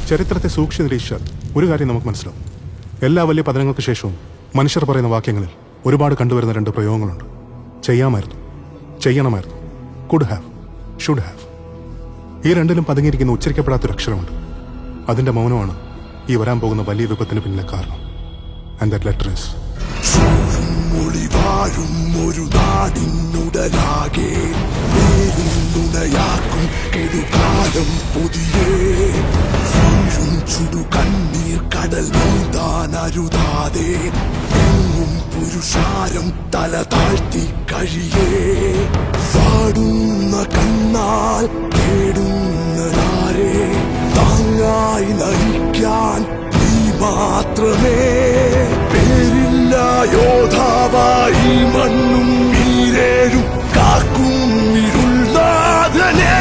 ചരിത്രത്തെ സൂക്ഷിച്ച് നിരീക്ഷിച്ചാൽ ഒരു കാര്യം നമുക്ക് മനസ്സിലാവും. എല്ലാ വലിയ പതനങ്ങൾക്ക് ശേഷവും മനുഷ്യർ പറയുന്ന വാക്യങ്ങളിൽ ഒരുപാട് കണ്ടുവരുന്ന രണ്ട് പ്രയോഗങ്ങളുണ്ട്. ചെയ്യാമായിരുന്നു, ചെയ്യണമായിരുന്നു, കുഡ് ഹാവ്, ഷുഡ് ഹാവ്. ഈ രണ്ടിലും പതുങ്ങിയിരിക്കുന്ന ഉച്ചരിക്കപ്പെടാത്തൊരു അക്ഷരമുണ്ട്. അതിന്റെ മൗനമാണ് ഈ വരാൻ പോകുന്ന വലിയ വിപത്തിന് പിന്നിലെ കാരണം. ആൻഡ് ദാറ്റ് ലെറ്റർ ഈസ് ഒളിവാഴും ഒരു നാടിനുടലാകെ ുണയാക്കും കെടുകാലം പുതിയേ വീഴും ചുടു കണ്ണീർ കടൽ നീന്താൻ അരുതാതെ എങ്ങും പുരുഷാരം തല താഴ്ത്തി കഴിയേ വാടുന്ന കണ്ണാൽ തേടുന്നതാരെ താങ്ങായി നയിക്കാൻ നീ മാത്രമേ. പേരില്ല യോധാവായി മണ്ണും നീരേഴും കാക്കും ഇരുൾനാഥനേ.